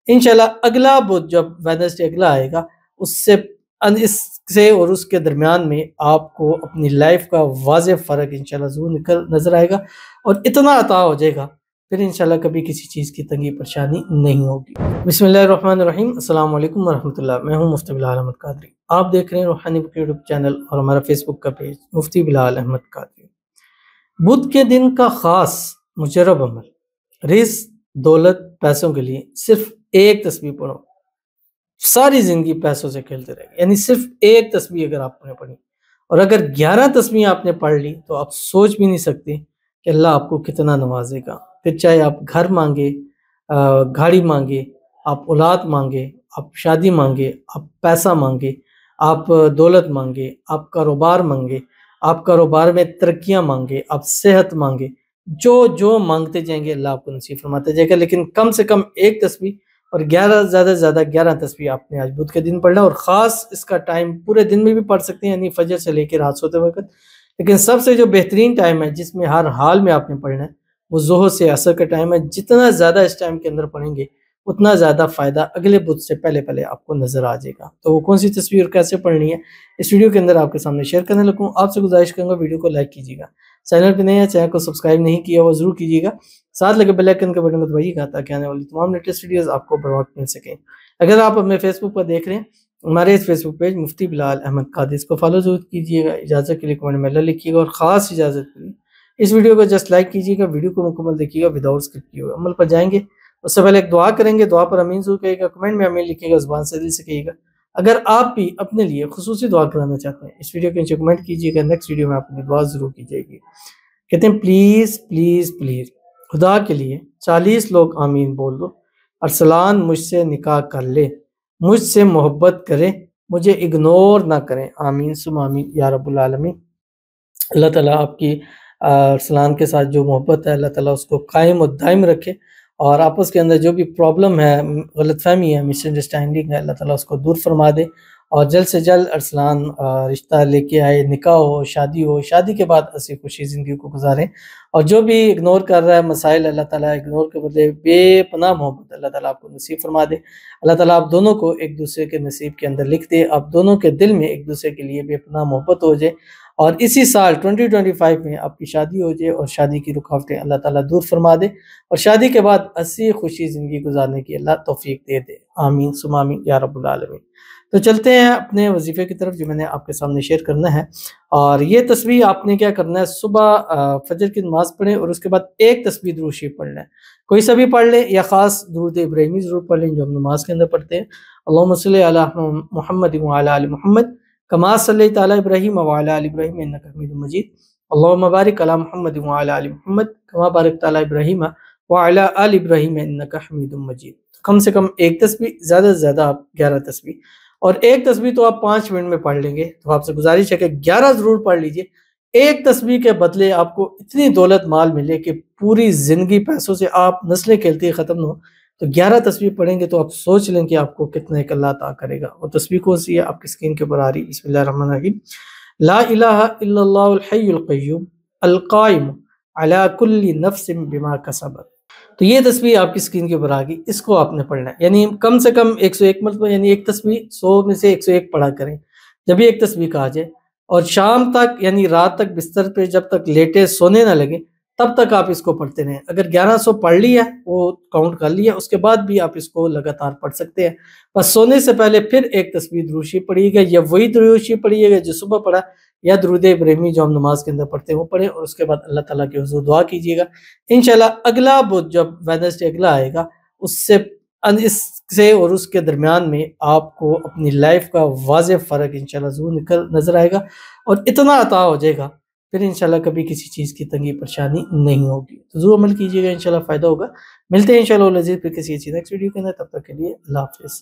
انشاءاللہ اگلا بدھ جب ویڈنسڈے اگلا آئے گا اس سے اور اس کے درمیان میں آپ کو اپنی لائف کا واضح فرق انشاءاللہ ضرور نظر آئے گا، اور اتنا عطا ہو جائے گا پھر انشاءاللہ کبھی کسی چیز کی تنگی پریشانی نہیں ہوگی۔ بسم اللہ الرحمن الرحیم، السلام علیکم ورحمۃ اللہ۔ میں ہوں مفتی بلال احمد قادری، آپ دیکھ رہے ہیں روحانی بک یوٹیوب چینل اور ہمارا فیس بک کا پیج مفتی بلال احمد قادری۔ بدھ کے دن کا خاص مجرب عمل، رزق، دولت، پیسوں کے لیے صرف ایک تسبیح پڑھو، ساری زندگی پیسوں سے کھیلتے رہے گا۔ یعنی صرف ایک تسبیح اگر آپ نے پڑھی، اور اگر 11 تسبیح آپ نے پڑھ لی تو آپ سوچ بھی نہیں سکتے کہ اللہ آپ کو کتنا نوازے گا۔ پھر چاہے آپ گھر مانگے، گاڑی مانگے، آپ اولاد مانگے، آپ شادی مانگے، آپ پیسہ مانگے، آپ دولت مانگے، آپ کاروبار مانگے، آپ کاروبار میں ترقیاں مانگے، آپ صحت مانگے، جو مانگتے جائیں گے اللہ آپ کو نصیب فرماتے جائے گا۔ لیکن کم سے کم ایک تسبیح اور 11 زیادہ سے زیادہ 11 تسبیح آپ نے آج بدھ کے دن پڑھنا، اور خاص اس کا ٹائم پورے دن میں بھی پڑھ سکتے ہیں، یعنی فجر سے لے کے رات سوتے وقت، لیکن سب سے جو بہترین ٹائم ہے جس میں ہر حال میں آپ نے پڑھنا ہے وہ ظہر سے عصر کا ٹائم ہے۔ جتنا زیادہ اس ٹائم کے اندر پڑھیں گے اتنا زیادہ فائدہ اگلے بدھ سے پہلے آپ کو نظر آ جائے گا۔ تو وہ کون سی تصویر اور کیسے پڑھنی ہے اس ویڈیو کے اندر آپ کے سامنے شیئر کرنے لگوں۔ آپ سے گزارش کروں گا ویڈیو کو لائک کیجیے گا، چینل پہ نہیں ہے چینل کو سبسکرائب نہیں کیا وہ ضرور کیجیے گا، ساتھ لگے بیل آئیکن کے بٹن کو دبائیے گا تاکہ آنے والی تمام لیٹسٹ ویڈیوز آپ کو بر وقت مل سکیں۔ اگر آپ اپنے فیس بک پر دیکھ رہے ہیں ہمارے اس فیس بک پیج مفتی بلال احمد قادری، اس کو فالو ضرور کیجیے گا، اجازت کے لیے کمنٹ میں اللہ لکھیے گا، اور خاص اجازت کے لیے اس ویڈیو کو جسٹ لائک کیجیے گا، ویڈیو کو مکمل دیکھیے گا وداؤٹ اسکپ کیے ہوئے۔ عمل پر جائیں گے اس سے پہلے ایک دعا کریں گے، دعا پر امین ضرور کہیے گا، کمنٹ میں امین لکھیے گا، زبان سے دل سے کہیے گا۔ اگر آپ بھی اپنے لیے خصوصی دعا کرانا چاہتے ہیں اس ویڈیو کے نیچے کمنٹ کیجیے گا، نیکسٹ ویڈیو میں آپ کی دعا ضرور کی جائے گی۔ کہتے ہیں پلیز پلیز پلیز خدا کے لیے 40 لوگ آمین بول دو، ارسلان مجھ سے نکاح کر لے، مجھ سے محبت کرے، مجھے اگنور نہ کریں، آمین سم آمین یا رب العالمین۔ اللہ تعالیٰ آپ کی ارسلان کے ساتھ جو محبت ہے اللہ تعالیٰ اس کو قائم و دائم رکھے، اور آپس کے اندر جو بھی پرابلم ہے، غلط فہمی ہے، مس انڈرسٹینڈنگ ہے، اللہ تعالیٰ اس کو دور فرما دے، اور جلد سے جلد ارسلان رشتہ لے کے آئے، نکاح ہو، شادی کے بعد ہنسی خوشی زندگی کو گزاریں، اور جو بھی اگنور کر رہا ہے مسائل اللہ تعالیٰ اگنور کے بدلے بے پناہ محبت اللہ تعالیٰ آپ کو نصیب فرما دے۔ اللہ تعالیٰ آپ دونوں کو ایک دوسرے کے نصیب کے اندر لکھ دے، آپ دونوں کے دل میں ایک دوسرے کے لیے بے پناہ محبت ہو جائے، اور اسی سال 2025 میں آپ کی شادی ہو جائے، اور شادی کی رکاوٹیں اللہ تعالیٰ دور فرما دے، اور شادی کے بعد ہنسی خوشی زندگی گزارنے کی اللہ توفیق دے دے، آمین ثم آمین یا رب العالمین۔ تو چلتے ہیں اپنے وظیفے کی طرف جو میں نے آپ کے سامنے شیئر کرنا ہے، اور یہ تسبیح آپ نے کیا کرنا ہے، صبح فجر کی نماز پڑھیں اور اس کے بعد ایک تسبیح درود شریف پڑھنا ہے، کوئی سا بھی پڑھ لیں، یا خاص درود ابراہیمی ضرور پڑھ لیں جو ہم نماز کے اندر پڑھتے ہیں، اللہم صلی علی محمد وعلی آل محمد کما صلیت علی ابراہیم وعلی آل ابراہیم انک حمید مجید، اللہم بارک علی محمد وعلی آل محمد کما بارکت علی ابراہیم وعلی آل ابراہیم انک حمید مجید۔ کم سے کم ایک تسبیح، زیادہ سے زیادہ آپ 11 تسبیح، اور ایک تسبیح تو آپ 5 منٹ میں پڑھ لیں گے، تو آپ سے گزارش ہے کہ 11 ضرور پڑھ لیجئے۔ ایک تسبیح کے بدلے آپ کو اتنی دولت مال ملے کہ پوری زندگی پیسوں سے آپ نسلیں کھیلتی ختم نہ ہو، تو 11 تسبیح پڑھیں گے تو آپ سوچ لیں کہ آپ کو کتنا ایک اللہ عطا کرے گا۔ اور تسبیح کون سی ہے آپ کی اسکرین کے اوپر آ رہی، بسم اللہ الرحمن الرحیم، لا الہ الا اللہ الحی القیوم القائم علی کل نفس بما کسبت۔ تو یہ تسبیح آپ کی اسکرین کے اوپر آ گئی، اس کو آپ نے پڑھنا ہے، یعنی کم سے کم 101 مرتبہ، یعنی ایک تسبیح 100 میں سے 101 پڑھا کریں جب بھی ایک تسبیح کہا جائے، اور شام تک یعنی رات تک بستر پہ جب تک لیٹے سونے نہ لگے تب تک آپ اس کو پڑھتے رہیں۔ اگر 1100 پڑھ لیا وہ کاؤنٹ کر لیا، اس کے بعد بھی آپ اس کو لگاتار پڑھ سکتے ہیں، بس سونے سے پہلے پھر ایک تسبیح درود شریف پڑھیے گا، یا وہی درود شریف پڑھیے گا جو صبح پڑھا، یا درود ابراہیمی جو ہم نماز کے اندر پڑھتے ہیں وہ پڑھیں، اور اس کے بعد اللہ تعالیٰ کے حضور دعا کیجیے گا۔ انشاءاللہ اگلا بدھ جب ویڈنسڈے اگلا آئے گا اس سے اور اس کے درمیان میں آپ کو اپنی لائف کا واضح فرق انشاءاللہ ضرور نظر آئے گا، اور اتنا عطا ہو جائے گا پھر انشاءاللہ کبھی کسی چیز کی تنگی پریشانی نہیں ہوگی۔ تو ضرور عمل کیجیے گا، انشاءاللہ فائدہ ہوگا۔ ملتے ہیں انشاءاللہ پھر کسی اچھی نیکسٹ ویڈیو کے اندر، تب تک کے لیے اللہ حافظ۔